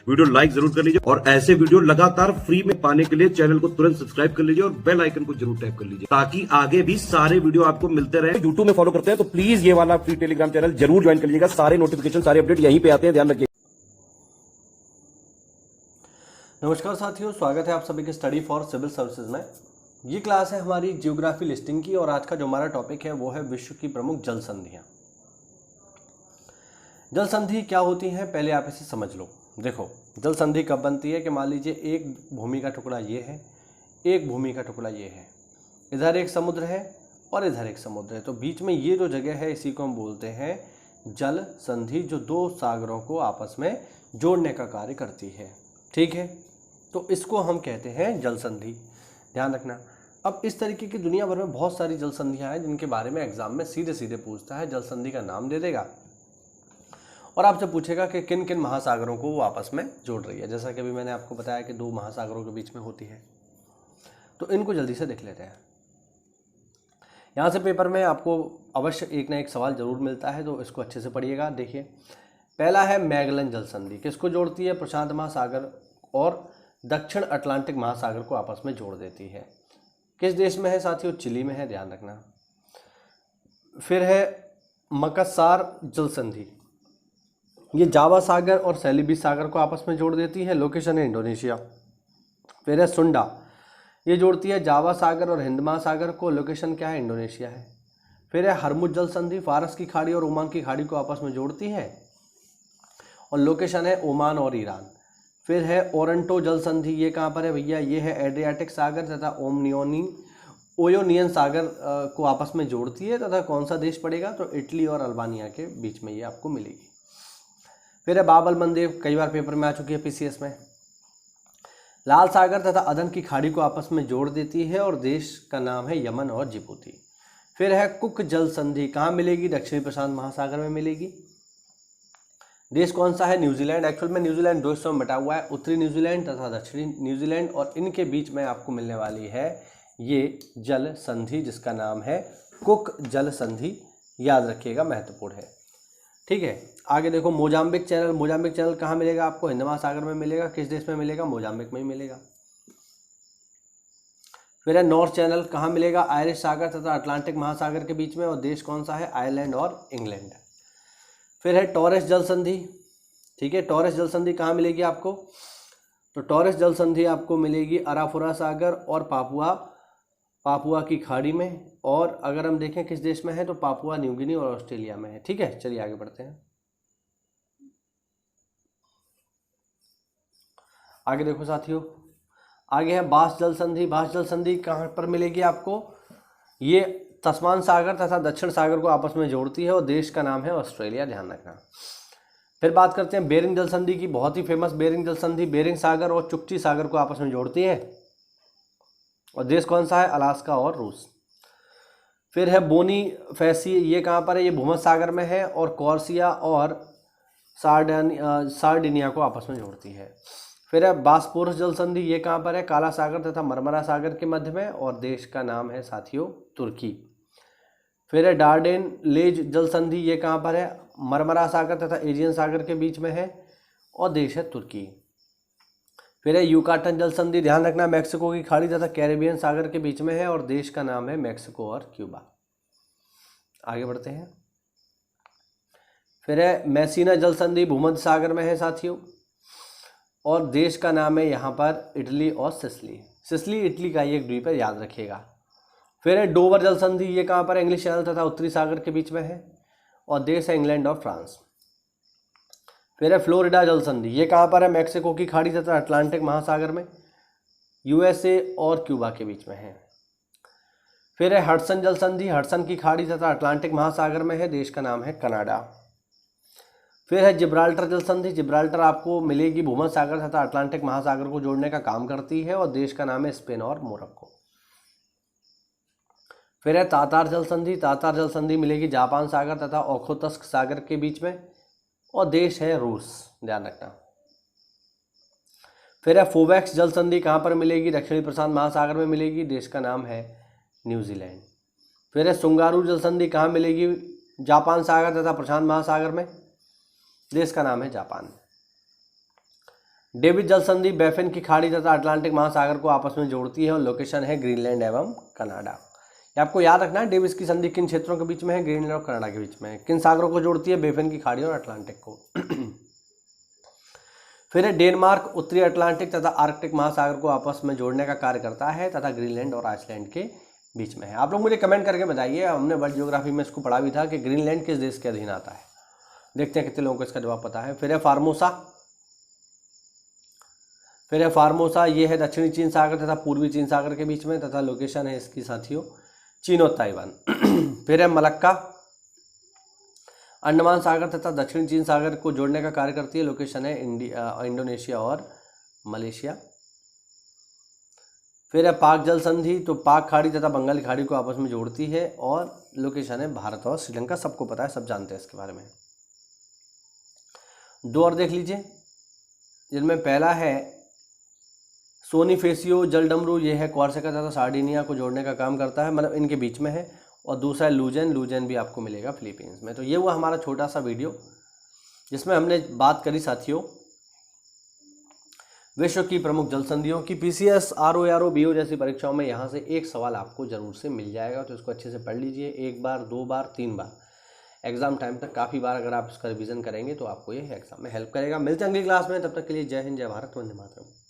Video like जरूर कर लीजिए और ऐसे वीडियो लगातार फ्री में पाने के लिए चैनल को तुरंत सब्सक्राइब कर लीजिए और बेल आइकन को जरूर टैप कर लीजिए ताकि आगे भी सारे वीडियो आपको मिलते रहे। यूट्यूब में फॉलो करते हैं तो प्लीज ये वाला फ्री टेलीग्राम चैनल जरूर ज्वाइन कर लीजिएगा। सारे नोटिफिकेशन सारे अपडेट यहीं पे आते हैं, ध्यान रखिए। नमस्कार साथियों, स्वागत है आप सभी के स्टडी फॉर सिविल सर्विसेज में। ये क्लास है हमारी जियोग्राफी लिस्टिंग की और आज का जो हमारा टॉपिक है वो है विश्व की प्रमुख जल संधियाँ। जल संधि क्या होती हैं पहले आप इसे समझ लो। देखो, जल संधि कब बनती है कि मान लीजिए एक भूमि का टुकड़ा ये है, एक भूमि का टुकड़ा ये है, इधर एक समुद्र है और इधर एक समुद्र है, तो बीच में ये जो जगह है इसी को हम बोलते हैं जल संधि, जो दो सागरों को आपस में जोड़ने का कार्य करती है। ठीक है, तो इसको हम कहते हैं जल संधि, ध्यान रखना। अब इस तरीके की दुनिया भर में बहुत सारी जल संधियाँ हैं जिनके बारे में एग्जाम में सीधे सीधे पूछता है। जल संधि का नाम दे देगा और आपसे पूछेगा कि किन किन महासागरों को वो आपस में जोड़ रही है। जैसा कि अभी मैंने आपको बताया कि दो महासागरों के बीच में होती है, तो इनको जल्दी से देख लेते हैं। यहाँ से पेपर में आपको अवश्य एक ना एक सवाल जरूर मिलता है, तो इसको अच्छे से पढ़िएगा। देखिए, पहला है मैगलन जल संधि, किसको जोड़ती है? प्रशांत महासागर और दक्षिण अटलांटिक महासागर को आपस में जोड़ देती है। किस देश में है साथियों? चिली में है, ध्यान रखना। फिर है मकस्सार जल संधि, ये जावा सागर और सेलिबी सागर को आपस में जोड़ देती है, लोकेशन है इंडोनेशिया। फिर है सुंडा, ये जोड़ती है जावा सागर और हिंद महासागर को, लोकेशन क्या है? इंडोनेशिया है। फिर है हरमुज जल संधि, फारस की खाड़ी और ओमान की खाड़ी को आपस में जोड़ती है और लोकेशन है ओमान और ईरान। फिर है ओरंटो जल संधि, ये कहाँ पर है भैया? ये है एड्रियाटिक सागर तथा ओयोनियन सागर को आपस में जोड़ती है तथा कौन सा देश पड़ेगा? तो इटली और अल्बानिया के बीच में ये आपको मिलेगी। फिर है बाबल मंदेव, कई बार पेपर में आ चुकी है पीसीएस में। लाल सागर तथा अदन की खाड़ी को आपस में जोड़ देती है और देश का नाम है यमन और जिबूती। फिर है कुक जल संधि, कहाँ मिलेगी? दक्षिणी प्रशांत महासागर में मिलेगी। देश कौन सा है? न्यूजीलैंड। एक्चुअल में न्यूजीलैंड दो हिस्सों में बटा हुआ है, उत्तरी न्यूजीलैंड तथा दक्षिणी न्यूजीलैंड, और इनके बीच में आपको मिलने वाली है ये जल संधि जिसका नाम है कुक जल संधि। याद रखिएगा, महत्वपूर्ण है। ठीक है, आगे देखो मोजाम्बिक चैनल। मोजाम्बिक चैनल कहाँ मिलेगा आपको? हिंद महासागर में मिलेगा। किस देश में मिलेगा? मोजाम्बिक में ही मिलेगा। फिर है नॉर्थ चैनल, कहाँ मिलेगा? आयरिश सागर तथा अटलांटिक महासागर के बीच में, और देश कौन सा है? आयरलैंड और इंग्लैंड। फिर है टॉरेस जल संधि। ठीक है, टॉरेस जल संधि कहाँ मिलेगी आपको? तो टॉरेस जल संधि आपको मिलेगी अराफुरा सागर और पापुआ की खाड़ी में, और अगर हम देखें किस देश में है तो पापुआ न्यू गिनी और ऑस्ट्रेलिया में है। ठीक है, चलिए आगे बढ़ते हैं। आगे देखो साथियों, आगे है बास जल संधि। बास जल संधि कहाँ पर मिलेगी आपको? ये तस्मान सागर तथा दक्षिण सागर को आपस में जोड़ती है और देश का नाम है ऑस्ट्रेलिया, ध्यान रखना। फिर बात करते हैं बेरिंग जल संधि की, बहुत ही फेमस बेरिंग जल संधि। बेरिंग सागर और चुक्ची सागर को आपस में जोड़ती है और देश कौन सा है? अलास्का और रूस। फिर है बोनी फैसी, ये कहाँ पर है? ये भूमध्य सागर में है और कॉर्सिया और सार्डिनिया को आपस में जोड़ती है। फिर है बास्पोरस जल संधि, ये कहाँ पर है? काला सागर तथा मरमरा सागर के मध्य में, और देश का नाम है साथियों तुर्की। फिर है डार्डेन लेज जल संधि, ये कहाँ पर है? मरमरा सागर तथा एजियन सागर के बीच में है और देश है तुर्की। फिर है यूकाटन जल संधि, ध्यान रखना, मैक्सिको की खाड़ी तथा कैरेबियन सागर के बीच में है और देश का नाम है मैक्सिको और क्यूबा। आगे बढ़ते हैं। फिर है मैसीना जल संधि, भूमध्य सागर में है साथियों, और देश का नाम है यहाँ पर इटली और सिसिली। सिसिली इटली का ही एक द्वीप है, याद रखिएगा। फिर है डोवर जल संधि, ये कहाँ पर है? इंग्लिश चैनल तथा उत्तरी सागर के बीच में है और देश है इंग्लैंड और फ्रांस। फिर है फ्लोरिडा जल संधि, ये कहाँ पर है? मैक्सिको की खाड़ी तथा अटलांटिक महासागर में, यूएसए और क्यूबा के बीच में है। फिर है हडसन जल संधि, हडसन की खाड़ी तथा अटलांटिक महासागर में है, देश का नाम है कनाडा। फिर है जिब्राल्टर जल संधि, जिब्राल्टर आपको मिलेगी भूमध्य सागर तथा अटलांटिक महासागर को जोड़ने का काम करती है और देश का नाम है स्पेन और मोरक्को। फिर है तातार जल संधि, तातार जल संधि मिलेगी जापान सागर तथा ओखोत्स्क सागर के बीच में और देश है रूस, ध्यान रखना। फिर है फोवेक्स जल संधि, कहाँ पर मिलेगी? दक्षिणी प्रशांत महासागर में मिलेगी, देश का नाम है न्यूजीलैंड। फिर है सुंगारू जल संधि, कहाँ मिलेगी? जापान सागर तथा प्रशांत महासागर में, देश का नाम है जापान। डेविड जल संधि बैफिन की खाड़ी तथा अटलांटिक महासागर को आपस में जोड़ती है और लोकेशन है ग्रीनलैंड एवं कनाडा। ये आपको याद रखना है, डेविस की संधि किन क्षेत्रों के बीच में है? ग्रीनलैंड और कनाडा के बीच में है। किन सागरों को जोड़ती है? बैफिन की खाड़ी और अटलांटिक को। फिर है डेनमार्क उत्तरी अटलांटिक तथा आर्कटिक महासागर को आपस में जोड़ने का कार्य करता है तथा ग्रीनलैंड और आइसलैंड के बीच में है। आप लोग मुझे कमेंट करके बताइए, हमने वर्ल्ड ज्योग्राफी में इसको पढ़ा भी था कि ग्रीनलैंड किस देश के अधीन आता है। देखते हैं कितने लोगों को इसका जवाब पता है। फिर है फार्मोसा, ये है दक्षिणी चीन सागर तथा पूर्वी चीन सागर के बीच में तथा लोकेशन है इसकी साथियों चीन और ताइवान। फिर है मलक्का, अंडमान सागर तथा दक्षिणी चीन सागर को जोड़ने का कार्य करती है, लोकेशन है इंडोनेशिया और मलेशिया। फिर है पाक जल संधि, तो पाक खाड़ी तथा बंगाल खाड़ी को आपस में जोड़ती है और लोकेशन है भारत और श्रीलंका। सबको पता है, सब जानते हैं इसके बारे में। दो और देख लीजिए, जिनमें पहला है सोनीफेसियो जल डमरू, ये है कॉर्सिका तथा सार्डिनिया को जोड़ने का काम करता है, मतलब इनके बीच में है। और दूसरा है लूजेन भी आपको मिलेगा फिलीपींस में। तो ये हुआ हमारा छोटा सा वीडियो जिसमें हमने बात करी साथियों विश्व की प्रमुख जल संधियों की। पीसीएस, आरओ, बीओ जैसी परीक्षाओं में यहाँ से एक सवाल आपको जरूर से मिल जाएगा, तो इसको अच्छे से पढ़ लीजिए। एक बार, दो बार, तीन बार, एग्जाम टाइम तक काफ़ी बार अगर आप इसका रिवीजन करेंगे तो आपको ये एग्जाम में हेल्प करेगा। मिलते हैं अगली क्लास में, तब तक के लिए जय हिंद, जय भारत, वंदे मातरम।